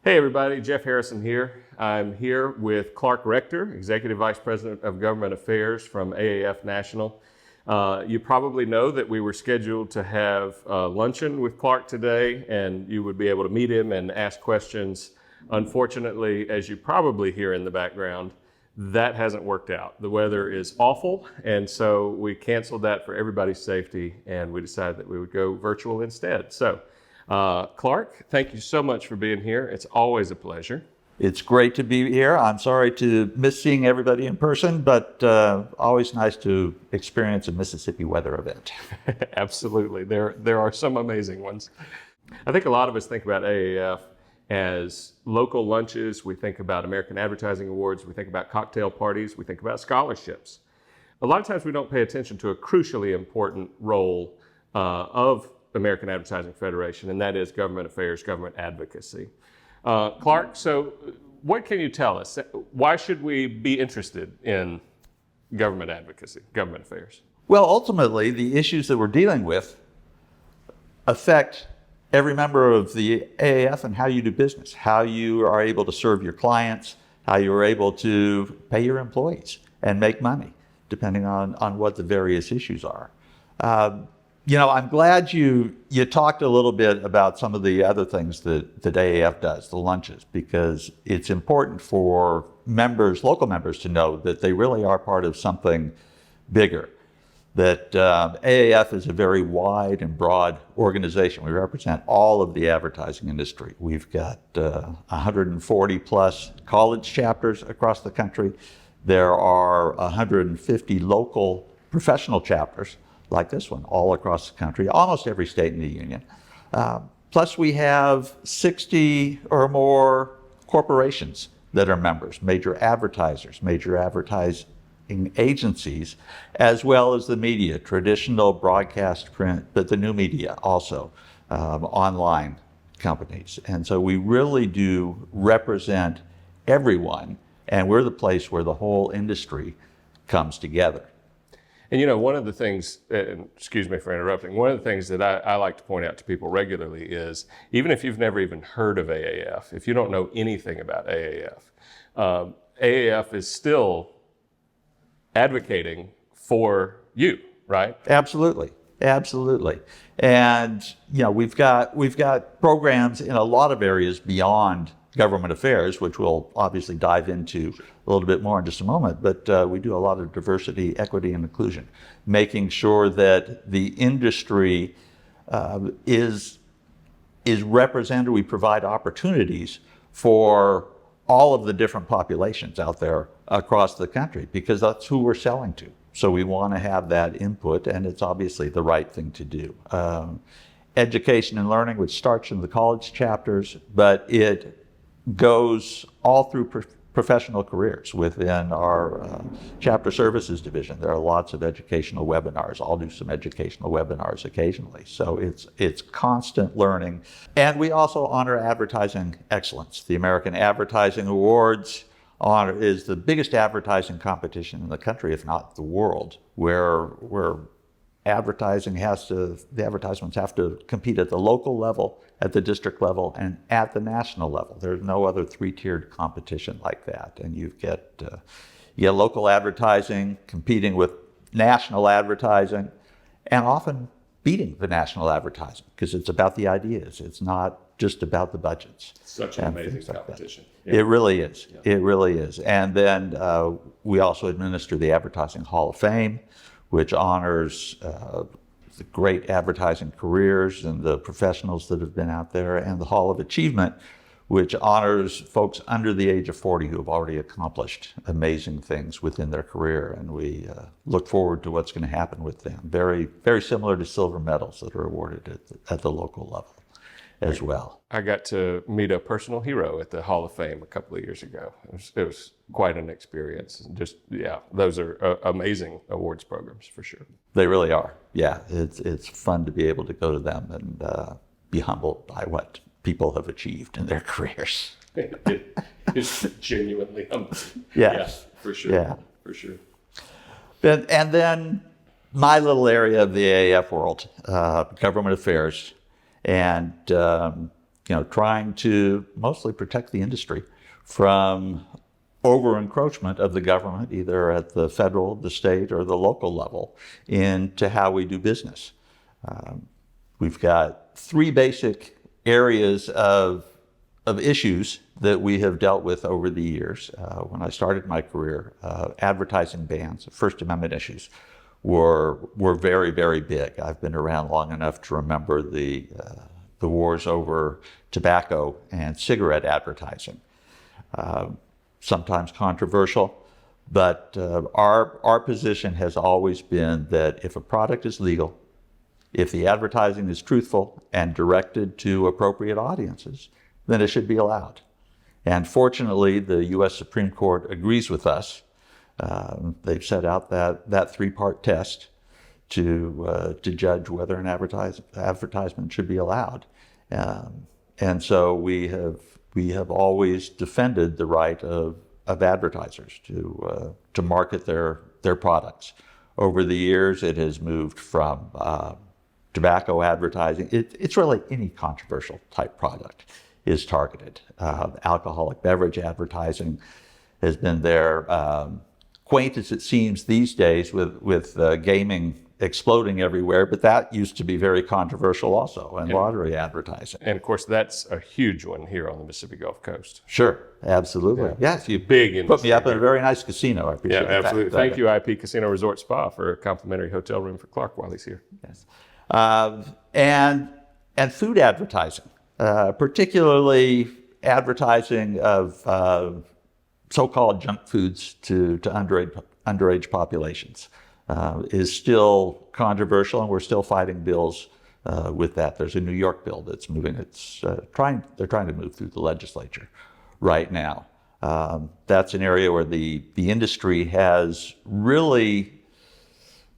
Hey everybody, Jeff Harrison here. I'm here with Clark Rector, Executive Vice President of Government Affairs from AAF National. You probably know that we were scheduled to have luncheon with Clark today, and you would be able to meet him and ask questions. Unfortunately, as you probably hear in the background, that hasn't worked out. The weather is awful, and so we canceled that for everybody's safety, and we decided that we would go virtual instead. So, Clark, thank you so much for being here. It's always a pleasure. It's great to be here. I'm sorry to miss seeing everybody in person, but always nice to experience a Mississippi weather event. Absolutely. There are some amazing ones. I think a lot of us think about AAF as local lunches. We think about American Advertising Awards. We think about cocktail parties. We think about scholarships. A lot of times we don't pay attention to a crucially important role of American Advertising Federation, and that is government affairs, government advocacy. Clark, so what can you tell us? Why should we be interested in government advocacy, government affairs? Well, ultimately, the issues that we're dealing with affect every member of the AAF and how you do business, how you are able to serve your clients, how you are able to pay your employees and make money, depending on what the various issues are. I'm glad you talked a little bit about some of the other things that AAF does, the lunches, because it's important for members, local members, to know that they really are part of something bigger. That AAF is a very wide and broad organization. We represent all of the advertising industry. We've got 140 plus college chapters across the country. There are 150 local professional chapters like this one, all across the country, almost every state in the union. Plus we have 60 or more corporations that are members, major advertisers, major advertising agencies, as well as the media, traditional broadcast print, but the new media also, online companies. And so we really do represent everyone, and we're the place where the whole industry comes together. And one of the things, and excuse me for interrupting, one of the things that I like to point out to people regularly is, even if you've never even heard of AAF, if you don't know anything about AAF, AAF is still advocating for you, right? Absolutely. And we've got programs in a lot of areas beyond government affairs, which we'll obviously dive into a little bit more in just a moment, but we do a lot of diversity, equity, and inclusion, making sure that the industry is represented. We provide opportunities for all of the different populations out there across the country, because that's who we're selling to. So we want to have that input, and it's obviously the right thing to do. Education and learning, which starts in the college chapters, but it goes all through professional careers within our chapter services division. There are lots of educational webinars. I'll do some educational webinars occasionally. So it's constant learning. And we also honor advertising excellence. The American Advertising Awards is the biggest advertising competition in the country, if not the world, where the advertisements have to compete at the local level, at the district level, and at the national level. There's no other three-tiered competition like that. And you get local advertising competing with national advertising, and often beating the national advertising, because it's about the ideas. It's not just about the budgets. Such an amazing competition. Yeah. It really is. Yeah. It really is. And then we also administer the Advertising Hall of Fame, which honors the great advertising careers and the professionals that have been out there, and the Hall of Achievement, which honors folks under the age of 40 who have already accomplished amazing things within their career. And we look forward to what's going to happen with them. Very, very similar to silver medals that are awarded at the local level as well. I got to meet a personal hero at the Hall of Fame a couple of years ago. It was quite an experience. Those are amazing awards programs for sure. They really are. Yeah, it's fun to be able to go to them and be humbled by what people have achieved in their careers. It's genuinely humbling. Yes. Yeah, for sure. Yeah. For sure. And then my little area of the AAF world, government affairs. And trying to mostly protect the industry from over encroachment of the government, either at the federal, the state, or the local level, into how we do business. We've got three basic areas of issues that we have dealt with over the years. When I started my career, advertising bans, First Amendment issues were very, very big. I've been around long enough to remember the wars over tobacco and cigarette advertising. Sometimes controversial, but our position has always been that if a product is legal, if the advertising is truthful and directed to appropriate audiences, then it should be allowed. And fortunately, the U.S. Supreme Court agrees with us. They've set out that three-part test to judge whether an advertisement should be allowed. And so we have always defended the right of advertisers to market their products. Over the years, it has moved from tobacco advertising. It's really any controversial type product is targeted. Alcoholic beverage advertising has been there. Quaint as it seems these days with gaming exploding everywhere, but that used to be very controversial also, and lottery advertising. And of course, that's a huge one here on the Mississippi Gulf Coast. Sure, absolutely. Yes, you big industry. Put me up in a very nice casino. I appreciate that. Yeah, absolutely. Thank you, IP Casino Resort Spa, for a complimentary hotel room for Clark while he's here. Yes, and food advertising, particularly advertising of so-called junk foods to underage populations. Is still controversial, and we're still fighting bills with that. There's a New York bill that's moving. They're trying to move through the legislature right now. That's an area where the industry has really.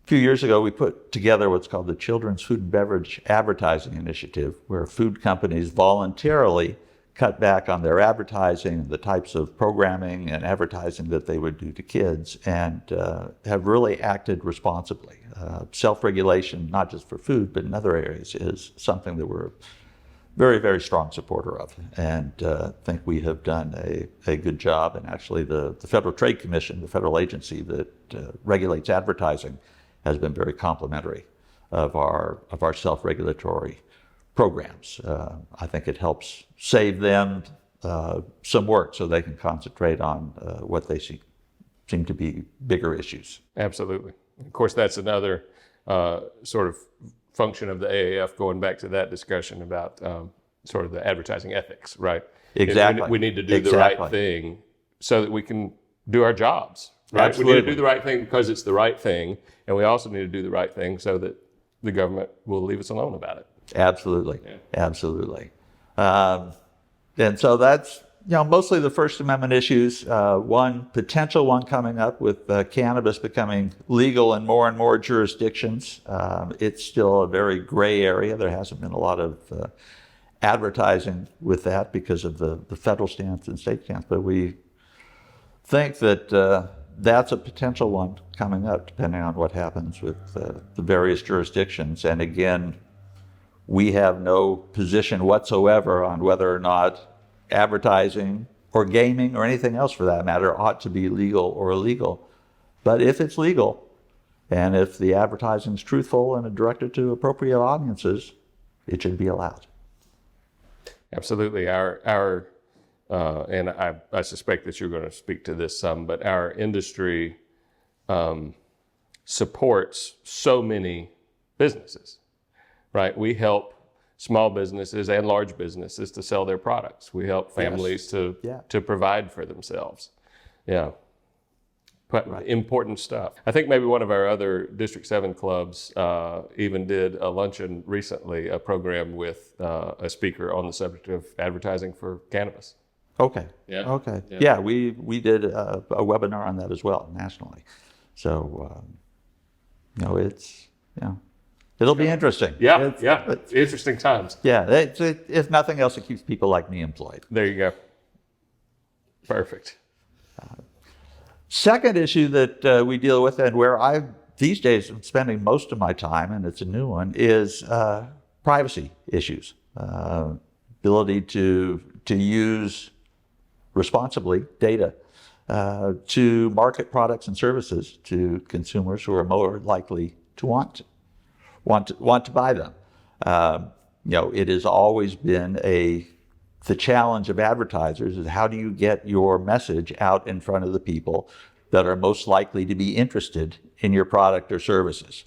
A few years ago, we put together what's called the Children's Food and Beverage Advertising Initiative, where food companies voluntarily cut back on their advertising, the types of programming and advertising that they would do to kids, and have really acted responsibly. Self-regulation, not just for food, but in other areas, is something that we're very, very strong supporter of, and think we have done a good job. And actually, the Federal Trade Commission, the federal agency that regulates advertising, has been very complimentary of our self-regulatory programs. I think it helps save them some work so they can concentrate on what they seem to be bigger issues. Absolutely. Of course, that's another sort of function of the AAF, going back to that discussion about sort of the advertising ethics, right? Exactly. We need to do the right thing so that we can do our jobs, right? Absolutely. We need to do the right thing because it's the right thing, and we also need to do the right thing so that the government will leave us alone about it. Absolutely, absolutely. And so that's mostly the First Amendment issues. One potential one coming up with cannabis becoming legal in more and more jurisdictions. It's still a very gray area. There hasn't been a lot of advertising with that because of the federal stance and state stance. But we think that that's a potential one coming up, depending on what happens with the various jurisdictions. And again, we have no position whatsoever on whether or not advertising or gaming or anything else for that matter ought to be legal or illegal. But if it's legal, and if the advertising is truthful and directed to appropriate audiences, it should be allowed. Absolutely. Our and I suspect that you're going to speak to this some, but our industry supports so many businesses. Right, we help small businesses and large businesses to sell their products. We help families to provide for themselves. Yeah, but important stuff. I think maybe one of our other District 7 clubs even did a luncheon recently, a program with a speaker on the subject of advertising for cannabis. Okay. Yeah. Okay. Yeah, we did a webinar on that as well nationally. So it's it'll be interesting. Yeah, it's interesting times. Yeah, if nothing else, it keeps people like me employed. There you go. Perfect. Second issue that we deal with, and where these days I'm spending most of my time, and it's a new one, is privacy issues. ability to use responsibly data to market products and services to consumers who are more likely to want to buy them. It has always been the challenge of advertisers is how do you get your message out in front of the people that are most likely to be interested in your product or services.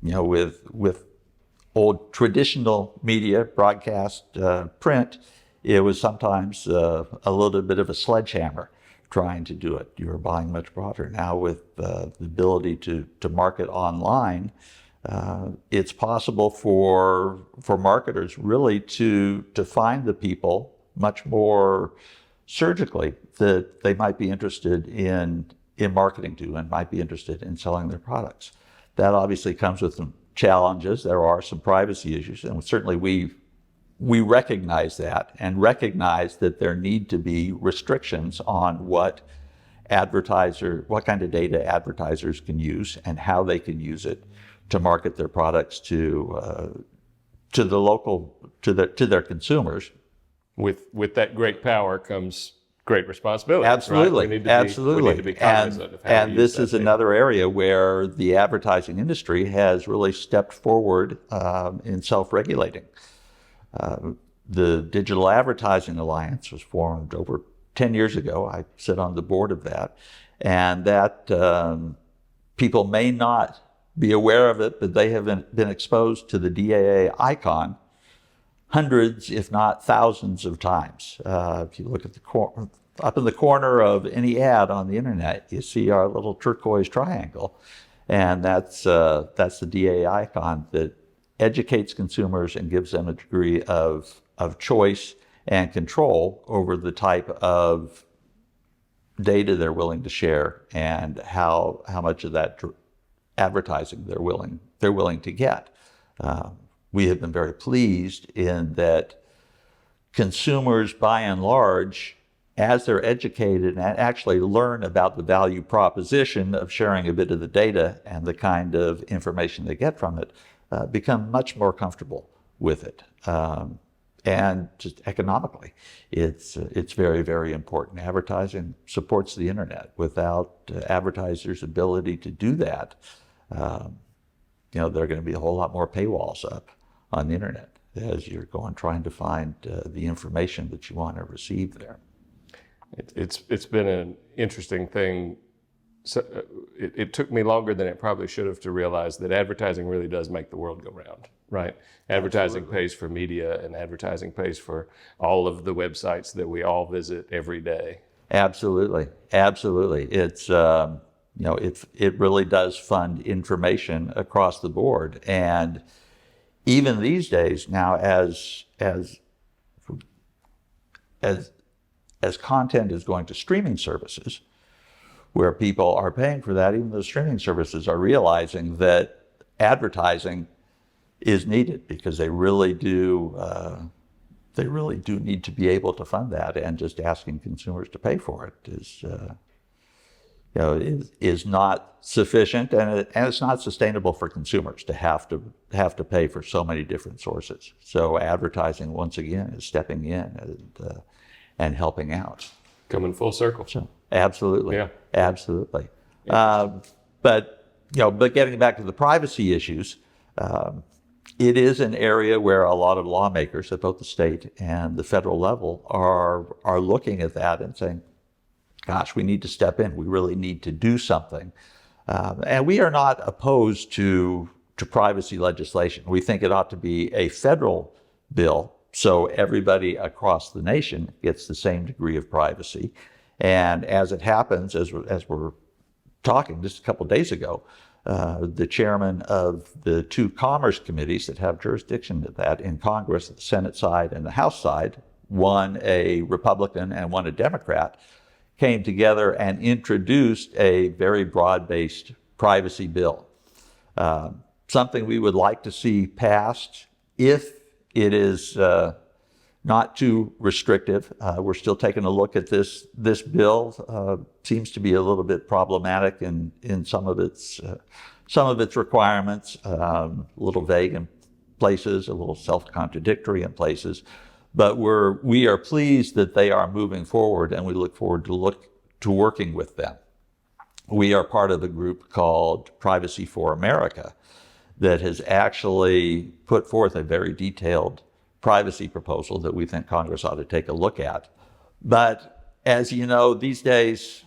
With old traditional media, broadcast, print, it was sometimes a little bit of a sledgehammer trying to do it. You were buying much broader. Now with the ability to market online, it's possible for marketers really to find the people much more surgically that they might be interested in marketing to and might be interested in selling their products. That obviously comes with some challenges. There are some privacy issues, and certainly we recognize that and recognize that there need to be restrictions on what kind of data advertisers can use and how they can use it to market their products to their consumers. With that great power comes great responsibility. Absolutely, right? Absolutely. We need to be cognizant of how and we use this is data. another area where the advertising industry has really stepped forward in self-regulating. The Digital Advertising Alliance was formed over 10 years ago. I sit on the board of that, and that people may not be aware of it, but they have been exposed to the DAA icon hundreds, if not thousands of times. If you look at up in the corner of any ad on the internet, you see our little turquoise triangle, and that's the DAA icon that educates consumers and gives them a degree of choice and control over the type of data they're willing to share and how much of that advertising they're willing to get. We have been very pleased in that consumers, by and large, as they're educated and actually learn about the value proposition of sharing a bit of the data and the kind of information they get from it, become much more comfortable with it. And just economically, it's very, very important. Advertising supports the internet. Without advertisers' ability to do that, there are going to be a whole lot more paywalls up on the internet as you're trying to find the information that you want to receive there. It's been an interesting thing. So it took me longer than it probably should have to realize that advertising really does make the world go round, right? Advertising pays for media, and advertising pays for all of the websites that we all visit every day. Absolutely. It's it really does fund information across the board, and even these days now, as content is going to streaming services, where people are paying for that, even those streaming services are realizing that advertising is needed because they really do need to be able to fund that, and just asking consumers to pay for it is not sufficient, and it's not sustainable for consumers to have to pay for so many different sources. So advertising, once again, is stepping in and helping out. Coming full circle. So, absolutely. Yeah. Absolutely. But getting back to the privacy issues, it is an area where a lot of lawmakers at both the state and the federal level are looking at that and saying, gosh, we need to step in. We really need to do something. And we are not opposed to privacy legislation. We think it ought to be a federal bill so everybody across the nation gets the same degree of privacy. And as it happens, as we're talking just a couple of days ago, the chairman of the two commerce committees that have jurisdiction to that in Congress, the Senate side and the House side, one a Republican and one a Democrat, came together and introduced a very broad-based privacy bill. Something we would like to see passed if it is not too restrictive. We're still taking a look at this bill. Seems to be a little bit problematic in some of its requirements, a little vague places, a little self-contradictory in places. But we are pleased that they are moving forward, and we look forward to working with them. We are part of a group called Privacy for America that has actually put forth a very detailed privacy proposal that we think Congress ought to take a look at. But as you know, these days,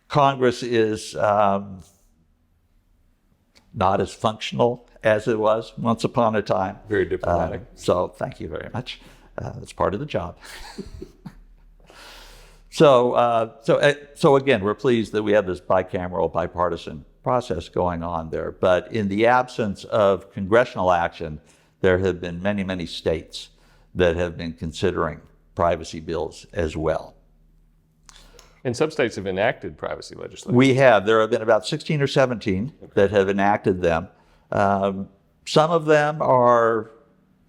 Congress is not as functional as it was once upon a time. Very diplomatic. So thank you very much. That's part of the job. So again, we're pleased that we have this bicameral, bipartisan process going on there. But in the absence of congressional action, there have been many, many states that have been considering privacy bills as well. And some states have enacted privacy legislation. We have. There have been about 16 or 17 that have enacted them. Some of them are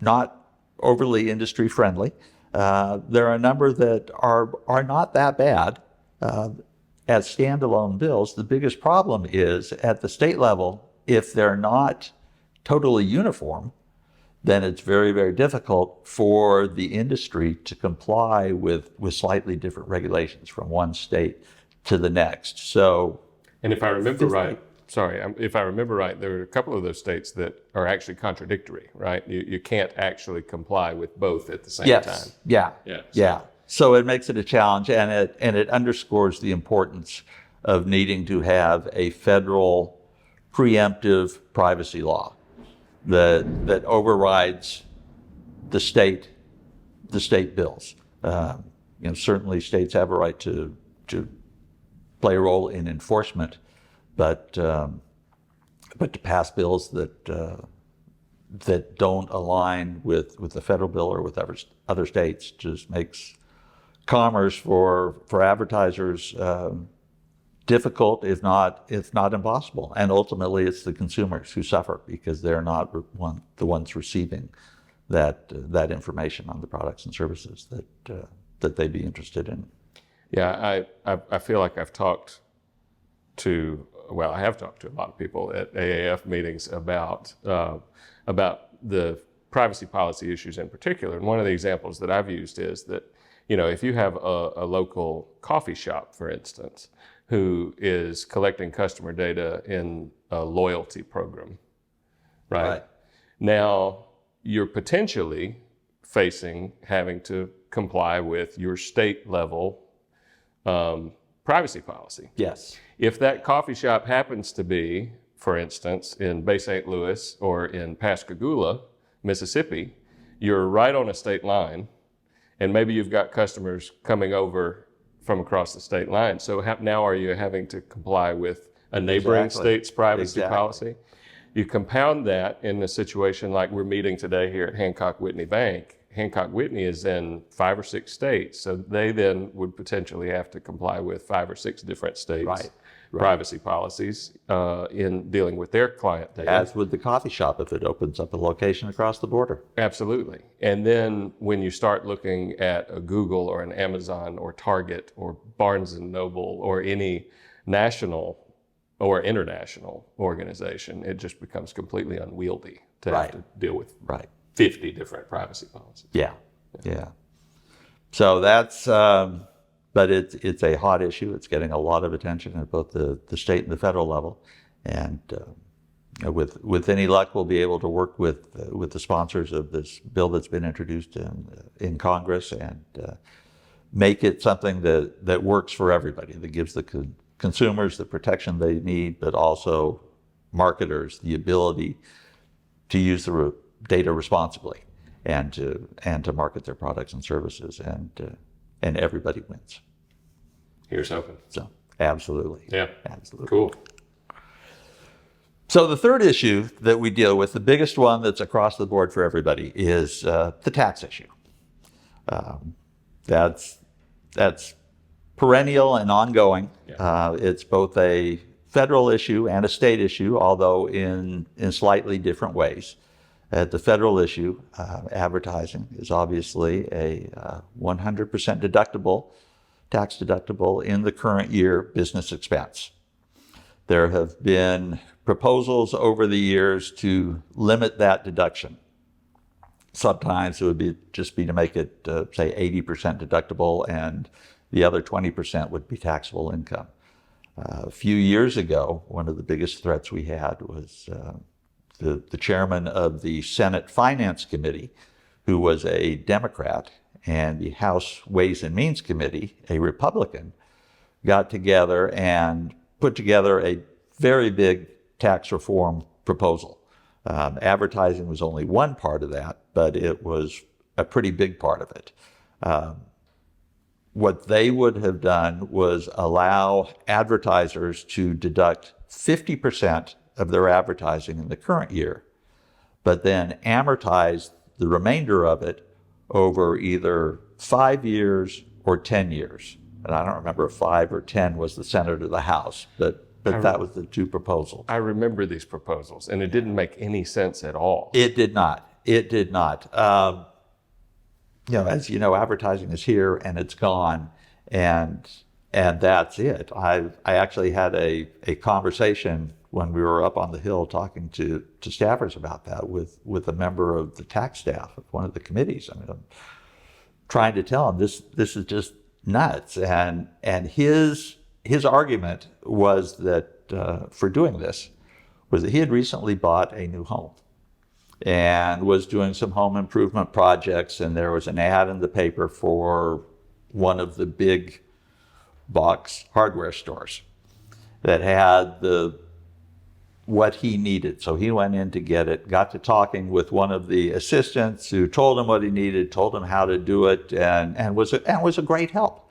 not overly industry friendly. There are a number that are not that bad as standalone bills. The biggest problem is at the state level, if they're not totally uniform, then it's very, very difficult for the industry to comply with slightly different regulations from one state to the next. So, and if I remember right, if I remember right, there are a couple of those states that are actually contradictory, right? You can't actually comply with both at the same time. Yeah. So it makes it a challenge, and it underscores the importance of needing to have a federal preemptive privacy law that overrides the state bills. Certainly states have a right to play a role in enforcement, but to pass bills that don't align with the federal bill or with other states just makes commerce for advertisers difficult, if not impossible. And ultimately, it's the consumers who suffer because they're not the ones receiving that information on the products and services that they'd be interested in. Yeah, I feel like I have talked to a lot of people at AAF meetings about the privacy policy issues in particular. And one of the examples that I've used is that, if you have a local coffee shop, for instance, who is collecting customer data in a loyalty program, right? Now, you're potentially having to comply with your state level privacy policy. Yes. If that coffee shop happens to be, for instance, in Bay St. Louis or in Pascagoula, Mississippi, you're right on a state line, and maybe you've got customers coming over from across the state line. So now are you having to comply with a neighboring state's privacy policy? You compound that in a situation like we're meeting today here at Hancock Whitney Bank. Hancock Whitney is in 5 or 6 states, so they then would potentially have to comply with 5 or 6 different states' privacy policies in dealing with their client data. As would the coffee shop if it opens up a location across the border. Absolutely. And then when you start looking at a Google or an Amazon or Target or Barnes & Noble or any national or international organization, it just becomes completely unwieldy to have to deal with 50 different privacy policies. Yeah. So that's, but it's a hot issue. It's getting a lot of attention at both the state and the federal level. And with any luck, we'll be able to work with the sponsors of this bill that's been introduced in Congress and make it something that works for everybody, that gives the consumers the protection they need, but also marketers the ability to use the data responsibly and to market their products and services, and everybody wins. Here's hoping. So absolutely. Yeah. Absolutely. Cool. So the third issue that we deal with, the biggest one that's across the board for everybody, is the tax issue. That's perennial and ongoing. Yeah. It's both a federal issue and a state issue, although in slightly different ways. At the federal issue, advertising is obviously a 100% deductible, tax deductible in the current year business expense. There have been proposals over the years to limit that deduction. Sometimes it would just be to make it, say, 80% deductible, and the other 20% would be taxable income. A few years ago, one of the biggest threats we had was the chairman of the Senate Finance Committee, who was a Democrat, and the House Ways and Means Committee, a Republican, got together and put together a very big tax reform proposal. Advertising was only one part of that, but it was a pretty big part of it. What they would have done was allow advertisers to deduct 50% of their advertising in the current year, but then amortize the remainder of it over either 5 years or 10 years. And I don't remember if 5 or 10 was the Senate or the House, but that was the two proposals. I remember these proposals, and it didn't make any sense at all. It did not. It did not. As you know, advertising is here and it's gone, and that's it. I actually had a conversation when we were up on the Hill talking to staffers about that with a member of the tax staff of one of the committees. I mean, I'm trying to tell him this is just nuts, and his argument was that for doing this was that he had recently bought a new home and was doing some home improvement projects, and there was an ad in the paper for one of the big box hardware stores that had what he needed. So he went in to get it, got to talking with one of the assistants who told him what he needed, told him how to do it, and was a great help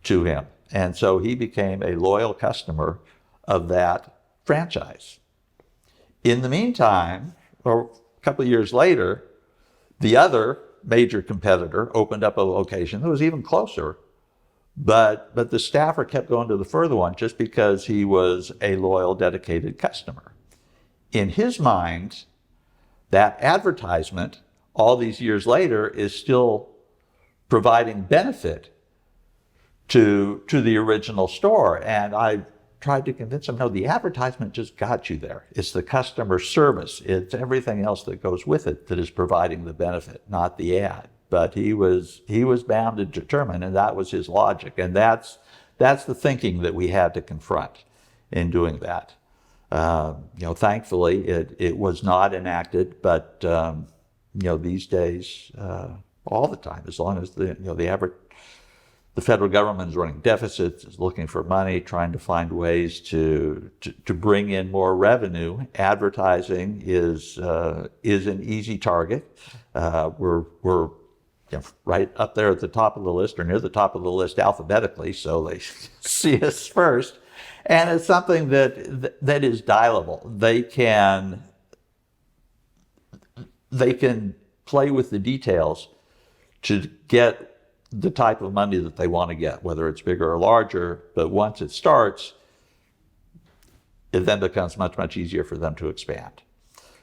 to him. And so he became a loyal customer of that franchise. In the meantime, or a couple of years later, the other major competitor opened up a location that was even closer, but the staffer kept going to the further one just because he was a loyal, dedicated customer. In his mind, that advertisement, all these years later, is still providing benefit to the original store. And I tried to convince him, no, the advertisement just got you there. It's the customer service. It's everything else that goes with it that is providing the benefit, not the ad. But he was bound and determined, and that was his logic. And that's the thinking that we had to confront in doing that. Thankfully, it was not enacted, but these days, all the time, as long as the federal government is running deficits, is looking for money, trying to find ways to bring in more revenue. Advertising is an easy target. We're right up there at the top of the list, or near the top of the list alphabetically, so they see us first. And it's something that is dialable. They can play with the details to get the type of money that they want to get, whether it's bigger or larger. But once it starts, it then becomes much, much easier for them to expand.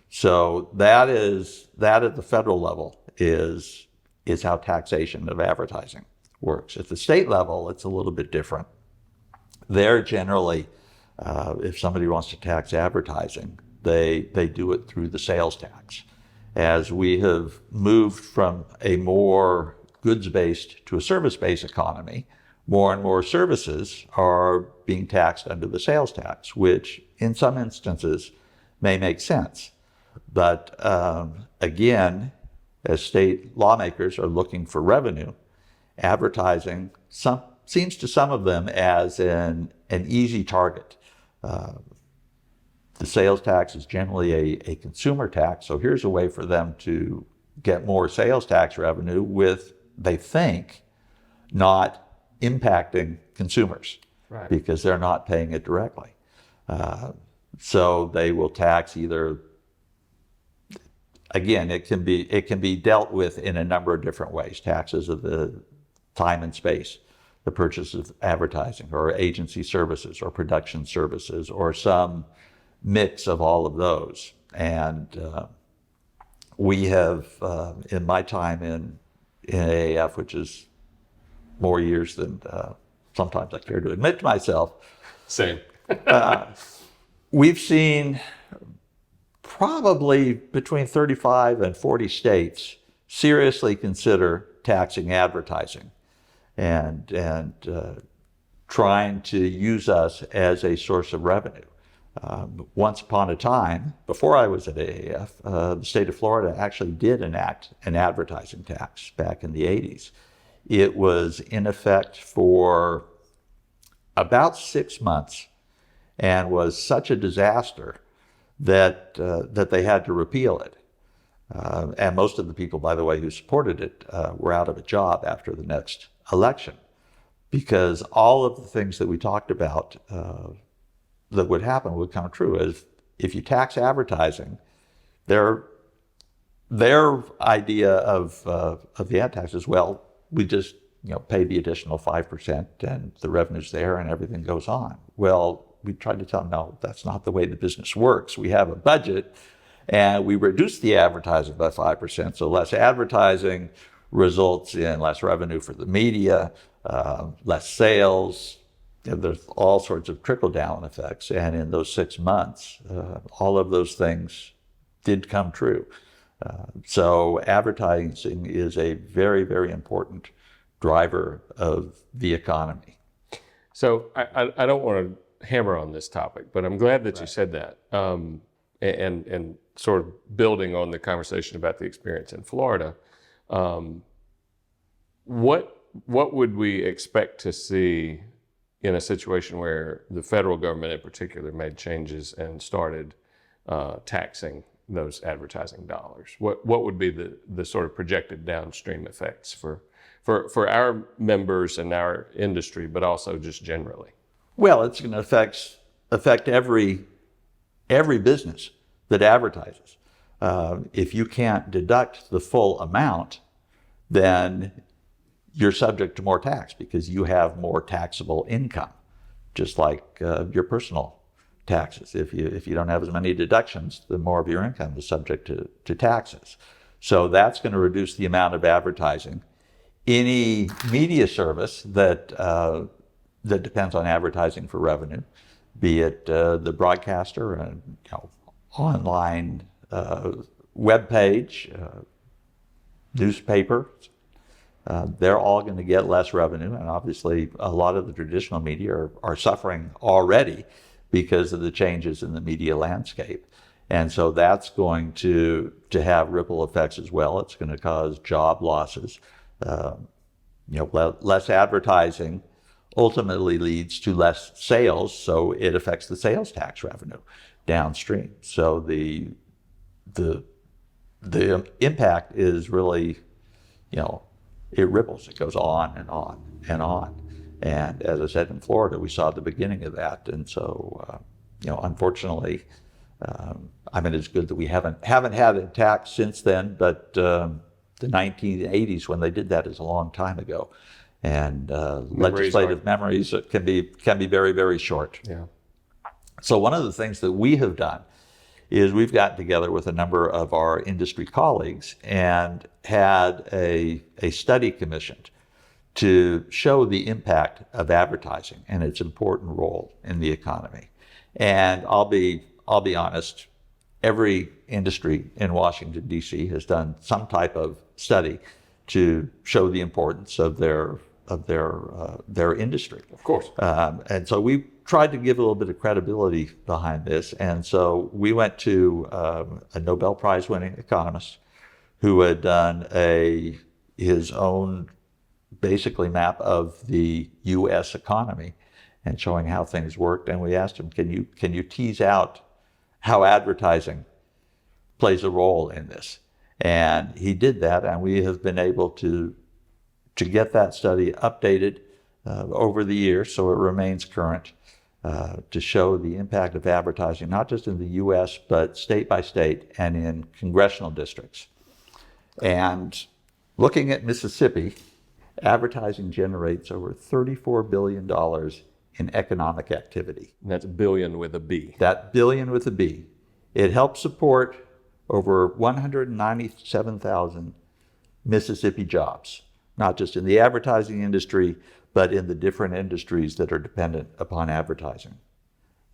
So that at the federal level is how taxation of advertising works. At the state level, it's a little bit different. There generally, if somebody wants to tax advertising, they do it through the sales tax. As we have moved from a more goods-based to a service-based economy, more and more services are being taxed under the sales tax, which in some instances may make sense. But again, as state lawmakers are looking for revenue, advertising seems to some of them as an easy target. The sales tax is generally a consumer tax, so here's a way for them to get more sales tax revenue with, they think, not impacting consumers, right, because they're not paying it directly. So they will tax either, again, it can be dealt with in a number of different ways. Taxes of the time and space, the purchase of advertising, or agency services, or production services, or some mix of all of those. And we have, in my time in AAF, which is more years than sometimes I care to admit to myself. Same. we've seen probably between 35 and 40 states seriously consider taxing advertising and trying to use us as a source of revenue. Once upon a time, before I was at AAF, the state of Florida actually did enact an advertising tax back in the 80s. It was in effect for about 6 months and was such a disaster that they had to repeal it. And most of the people, by the way, who supported it were out of a job after the next election, because all of the things that we talked about that would happen would come true. As if you tax advertising, their idea of the ad tax is, well, we just pay the additional 5% and the revenue's there and everything goes on. Well, we tried to tell them, no, that's not the way the business works. We have a budget and we reduce the advertising by 5%. So less advertising results in less revenue for the media, less sales. There's all sorts of trickle-down effects. And in those 6 months, all of those things did come true. So advertising is a very, very important driver of the economy. So I don't want to hammer on this topic, but I'm glad that you said that. And sort of building on the conversation about the experience in Florida, what would we expect to see in a situation where the federal government in particular made changes and started taxing those advertising dollars? What would be the sort of projected downstream effects for our members and our industry, but also just generally? Well, it's going to affect every business that advertises. If you can't deduct the full amount, then you're subject to more tax because you have more taxable income, just like your personal taxes. If you don't have as many deductions, the more of your income is subject to taxes. So that's going to reduce the amount of advertising. Any media service that depends on advertising for revenue, be it the broadcaster, and online web page, newspaper, they're all going to get less revenue. And obviously, a lot of the traditional media are suffering already because of the changes in the media landscape. And so that's going to have ripple effects as well. It's going to cause job losses. Less advertising ultimately leads to less sales, so it affects the sales tax revenue downstream. So the impact is really, it ripples. It goes on and on and on. And as I said, in Florida, we saw the beginning of that. And so, unfortunately, it's good that we haven't had a tax since then, but the 1980s, when they did that, is a long time ago. And legislative memories can be very, very short. Yeah. So one of the things that we have done is we've gotten together with a number of our industry colleagues and had a study commissioned to show the impact of advertising and its important role in the economy. And I'll be honest, every industry in Washington, D.C. has done some type of study to show the importance of their industry. Of course. And so we tried to give a little bit of credibility behind this. And so we went to a Nobel Prize winning economist who had done his own basically map of the U.S. economy and showing how things worked. And we asked him, can you tease out how advertising plays a role in this? And he did that, and we have been able to get that study updated over the years so it remains current, to show the impact of advertising, not just in the U.S., but state by state and in congressional districts. And looking at Mississippi, advertising generates over $34 billion in economic activity. And that's billion with a B. That billion with a B. It helps support over 197,000 Mississippi jobs, not just in the advertising industry, but in the different industries that are dependent upon advertising.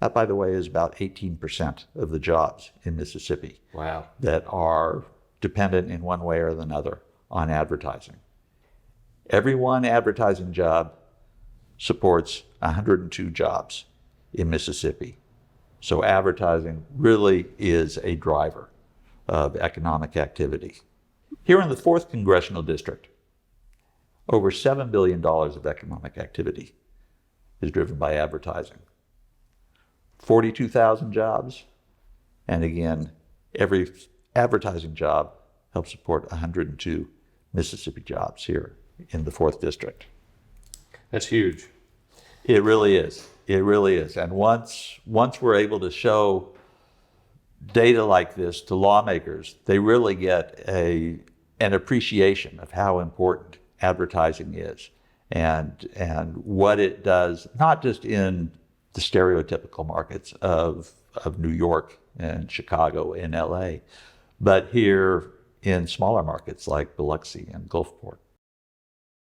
That, by the way, is about 18% of the jobs in Mississippi. Wow. That are dependent in one way or another on advertising. Every one advertising job supports 102 jobs in Mississippi. So advertising really is a driver of economic activity. Here in the 4th Congressional District, over $7 billion of economic activity is driven by advertising. 42,000 jobs, and again, every advertising job helps support 102 Mississippi jobs here in the 4th District. That's huge. It really is. It really is. And once we're able to show data like this to lawmakers, they really get an appreciation of how important advertising is and what it does, not just in the stereotypical markets of New York and Chicago and LA, but here in smaller markets like Biloxi and Gulfport.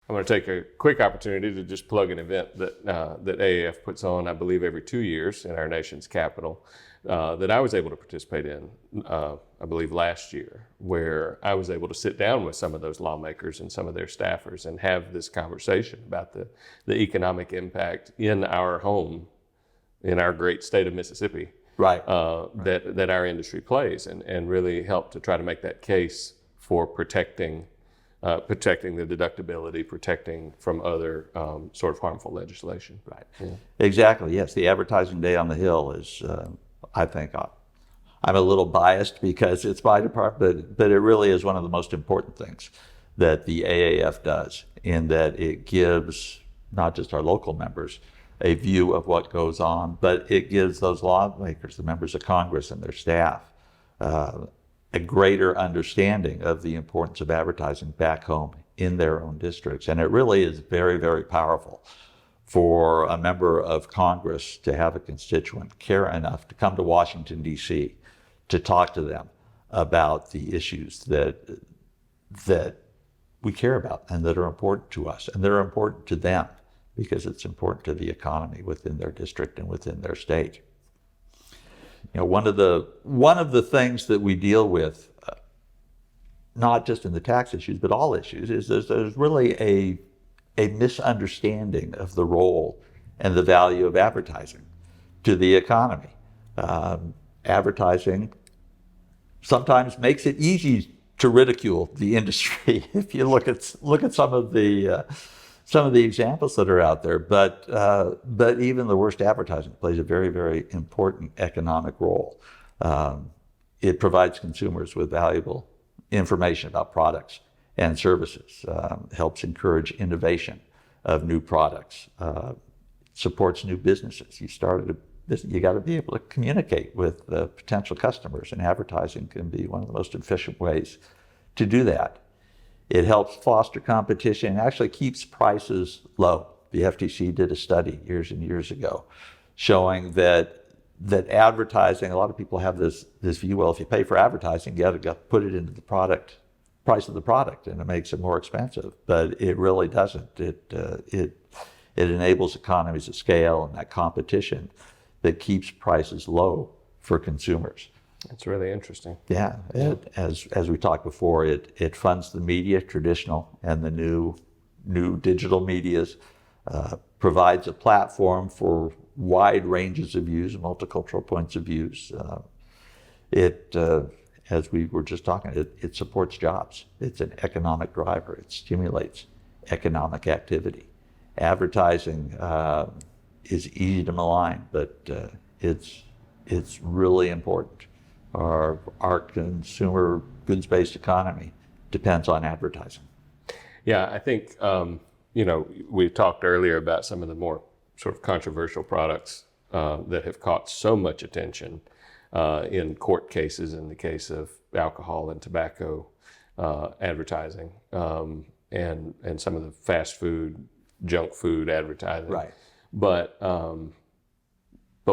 I'm going to take a quick opportunity to just plug an event that AAF puts on, I believe, every 2 years in our nation's capital that I was able to participate in, I believe, last year, where I was able to sit down with some of those lawmakers and some of their staffers and have this conversation about the economic impact in our home, in our great state of Mississippi, Right. That our industry plays, and really help to try to make that case for protecting the deductibility, protecting from other sort of harmful legislation. Right. Yeah. Exactly. Yes. The advertising day on the Hill is, I think, I'm a little biased because it's my department, but it really is one of the most important things that the AAF does, in that it gives not just our local members a view of what goes on, but it gives those lawmakers, the members of Congress and their staff, a greater understanding of the importance of advertising back home in their own districts. And it really is very, very powerful for a member of Congress to have a constituent care enough to come to Washington, D.C., to talk to them about the issues that we care about and that are important to us and that are important to them, because it's important to the economy within their district and within their state. You know, one of the things that we deal with, not just in the tax issues, but all issues, is there's really a misunderstanding of the role and the value of advertising to the economy. Advertising sometimes makes it easy to ridicule the industry if you look at some of the examples that are out there, but even the worst advertising plays a very, very important economic role. It provides consumers with valuable information about products and services, helps encourage innovation of new products, supports new businesses. You started a business, you got to be able to communicate with potential customers, and advertising can be one of the most efficient ways to do that. It helps foster competition and actually keeps prices low. The FTC did a study years and years ago showing that advertising, a lot of people have this view, well, if you pay for advertising, you got to put it into the price of the product, and it makes it more expensive. But it really doesn't. It enables economies of scale and that competition that keeps prices low for consumers. That's really interesting. Yeah, as we talked before, it funds the media, traditional and the new digital medias, provides a platform for wide ranges of views, multicultural points of views. As we were just talking, it supports jobs. It's an economic driver. It stimulates economic activity. Advertising is easy to malign, but it's really important. Our consumer goods-based economy depends on advertising. Yeah, I think, we talked earlier about some of the more sort of controversial products that have caught so much attention in court cases, in the case of alcohol and tobacco advertising, and some of the fast food, junk food advertising. Right. But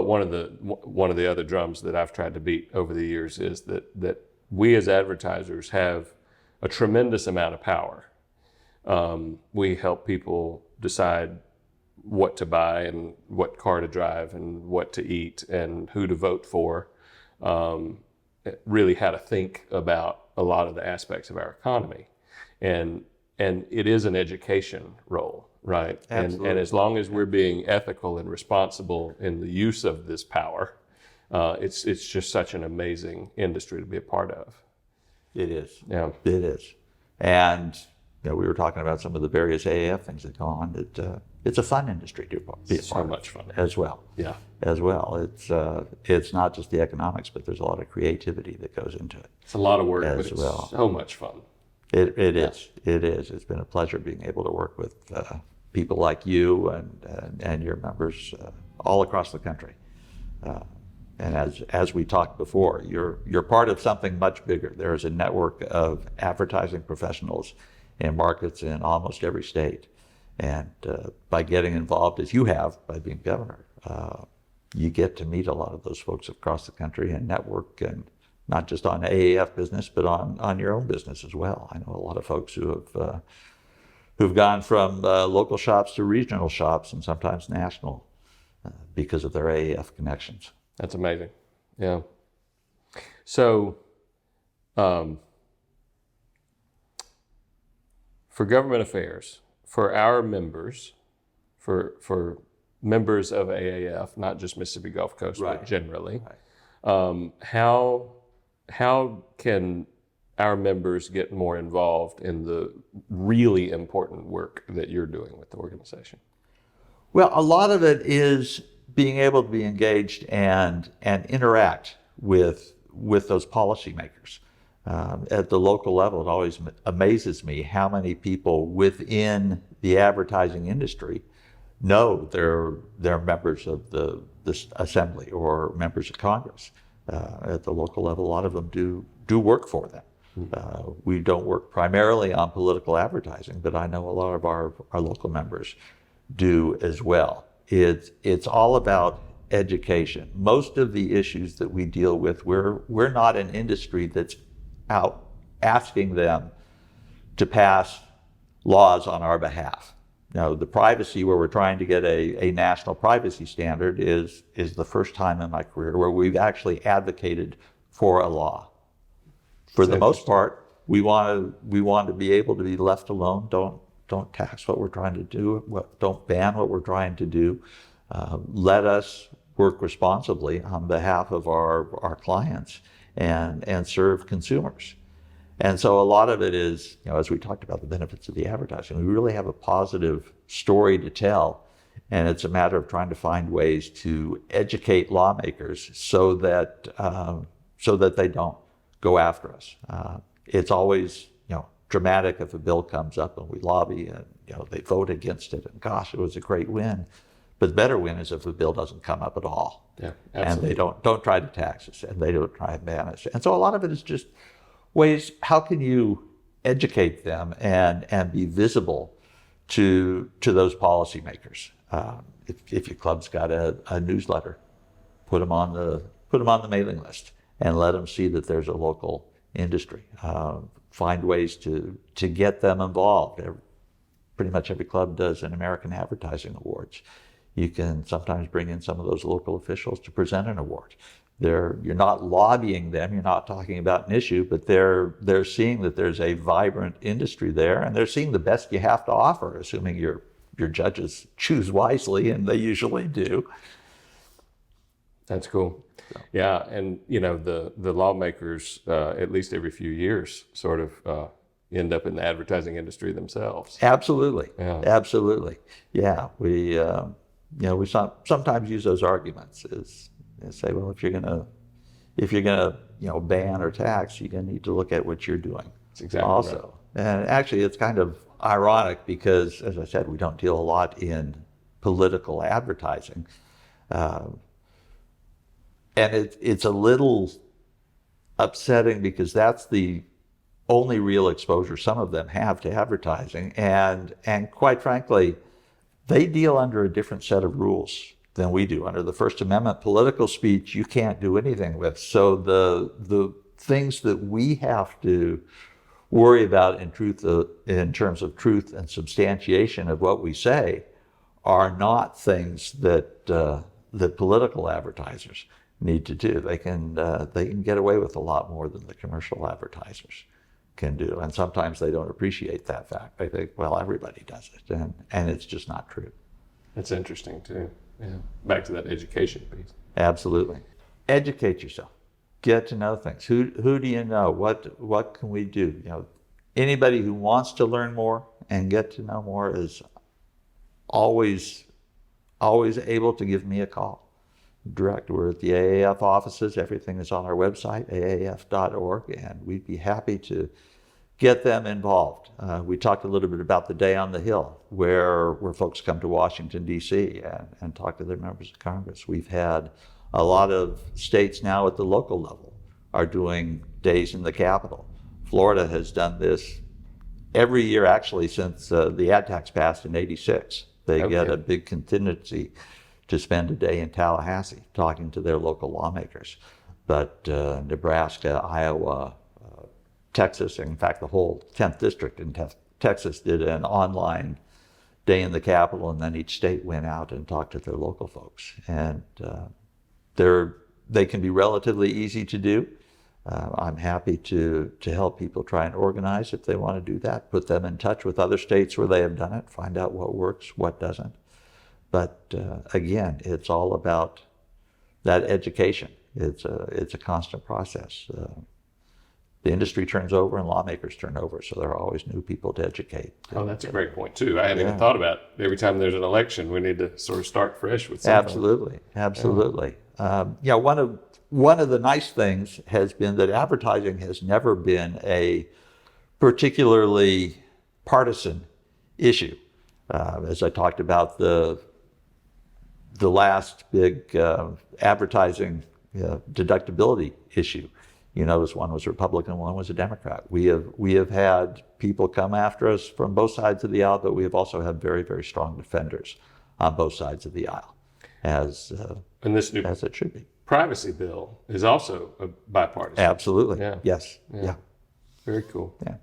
one of the other drums that I've tried to beat over the years is that we as advertisers have a tremendous amount of power. We help people decide what to buy and what car to drive and what to eat and who to vote for, really how to think about a lot of the aspects of our economy. And it is an education role, right? And as long as we're being ethical and responsible in the use of this power, it's just such an amazing industry to be a part of. It is. Yeah. It is. And we were talking about some of the various AAF things that go on. It's a fun industry to be a part of. So much fun. As well. Yeah. As well. It's not just the economics, but there's a lot of creativity that goes into it. It's a lot of work, as but it's well. So much fun. It is. It is. It's been a pleasure being able to work with people like you and your members all across the country. And as we talked before, you're part of something much bigger. There is a network of advertising professionals in markets in almost every state. And by getting involved as you have, by being governor, you get to meet a lot of those folks across the country and network, and not just on AAF business, but on your own business as well. I know a lot of folks who've gone from local shops to regional shops and sometimes national because of their AAF connections. That's amazing. Yeah. So, for government affairs, for our members, for members of AAF, not just Mississippi Gulf Coast, Right. but generally, Right. how can our members get more involved in the really important work that you're doing with the organization? Well, a lot of it is being able to be engaged and interact with those policymakers. At the local level, it always amazes me how many people within the advertising industry know they're members of the assembly or members of Congress. At the local level, a lot of them do work for them. We don't work primarily on political advertising, but I know a lot of our local members do as well. It's all about education. Most of the issues that we deal with, we're not an industry that's out asking them to pass laws on our behalf. Now, the privacy, where we're trying to get a national privacy standard, is the first time in my career where we've actually advocated for a law. For the most part, we want to be able to be left alone. Don't tax what we're trying to do. Don't ban what we're trying to do. Let us work responsibly on behalf of our clients and serve consumers. And so a lot of it is, as we talked about the benefits of the advertising, we really have a positive story to tell. And it's a matter of trying to find ways to educate lawmakers so that they don't go after us. It's always, dramatic if a bill comes up and we lobby and, they vote against it and gosh, it was a great win. But the better win is if the bill doesn't come up at all. Yeah, absolutely. And they don't try to tax us and they don't try and ban us. And so a lot of it is just ways, how can you educate them and be visible to those policymakers? If your club's got a newsletter, put them on the mailing list and let them see that there's a local industry. Find ways to get them involved. Pretty much every club does an American Advertising Awards. You can sometimes bring in some of those local officials to present an award. You're not lobbying them, you're not talking about an issue, but they're seeing that there's a vibrant industry there, and they're seeing the best you have to offer, assuming your judges choose wisely, and they usually do. That's cool. Yeah, and the lawmakers, at least every few years, sort of end up in the advertising industry themselves. Absolutely. Yeah. Absolutely. Yeah, we sometimes use those arguments as say, well, if you're gonna ban or tax, you're gonna need to look at what you're doing. That's exactly also. Right. And actually, it's kind of ironic because, as I said, we don't deal a lot in political advertising. And it's a little upsetting because that's the only real exposure some of them have to advertising. And quite frankly, they deal under a different set of rules than we do. Under the First Amendment, political speech you can't do anything with. So the things that we have to worry about in terms of truth and substantiation of what we say are not things that that political advertisers need to do. They can get away with a lot more than the commercial advertisers can do, and sometimes they don't appreciate that fact. They think, well, everybody does it, and it's just not true. That's interesting too. Yeah. Back to that education piece. Absolutely. Educate yourself. Get to know things. Who do you know? What can we do? You know, anybody who wants to learn more and get to know more is always able to give me a call. Direct. We're at the AAF offices. Everything is on our website, aaf.org, and we'd be happy to get them involved. We talked a little bit about the Day on the Hill, where folks come to Washington, D.C. and talk to their members of Congress. We've had a lot of states now at the local level are doing days in the Capitol. Florida has done this every year, actually, since the ad tax passed in '86. They get a big contingency to spend a day in Tallahassee talking to their local lawmakers. But Nebraska, Iowa, Texas, in fact, the whole 10th District in Texas did an online day in the Capitol, and then each state went out and talked to their local folks. And they can be relatively easy to do. I'm happy to help people try and organize if they want to do that, put them in touch with other states where they have done it, find out what works, what doesn't. But again, it's all about that education. It's a constant process. The industry turns over and lawmakers turn over, so there are always new people to educate. Oh, that's a great point too. I hadn't even thought about every time there's an election, we need to sort of start fresh with something. Absolutely. One of the nice things has been that advertising has never been a particularly partisan issue. As I talked about the last big advertising deductibility issue, you notice one was Republican, one was a Democrat. We have had people come after us from both sides of the aisle, but we have also had very, very strong defenders on both sides of the aisle, as it should be. Privacy bill is also a bipartisan. Absolutely. Yeah. Yes. Yeah. Very cool. Yeah.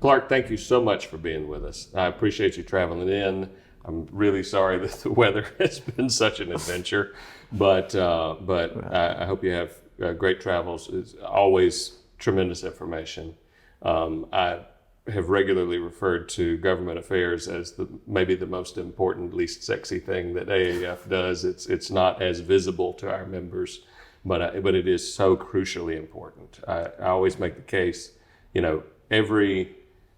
Clark, thank you so much for being with us. I appreciate you traveling in. I'm really sorry that the weather has been such an adventure, but I hope you have great travels. It's always tremendous information. I have regularly referred to Government Affairs as maybe the most important, least sexy thing that AAF does. It's not as visible to our members, but it is so crucially important. I always make the case, every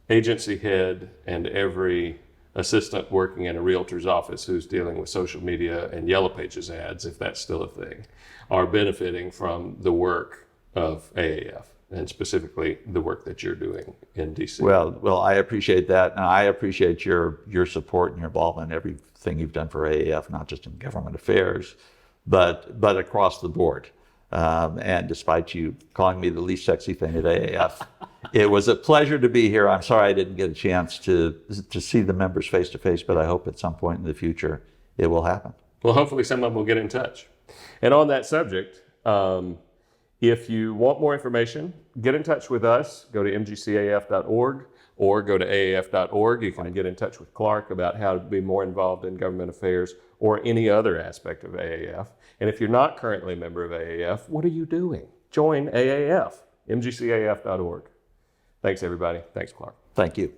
agency head and every assistant working in a realtor's office who's dealing with social media and Yellow Pages ads, if that's still a thing, are benefiting from the work of AAF, and specifically the work that you're doing in DC. Well, I appreciate that, and I appreciate your support and your involvement in everything you've done for AAF, not just in government affairs, but across the board. And despite you calling me the least sexy thing at AAF, it was a pleasure to be here. I'm sorry I didn't get a chance to see the members face to face, but I hope at some point in the future it will happen. Well, hopefully someone will get in touch. And on that subject, if you want more information, get in touch with us. Go to mgcaf.org or go to aaf.org. You can get in touch with Clark about how to be more involved in government affairs or any other aspect of AAF. And if you're not currently a member of AAF, what are you doing? Join AAF, mgcaf.org. Thanks, everybody. Thanks, Clark. Thank you.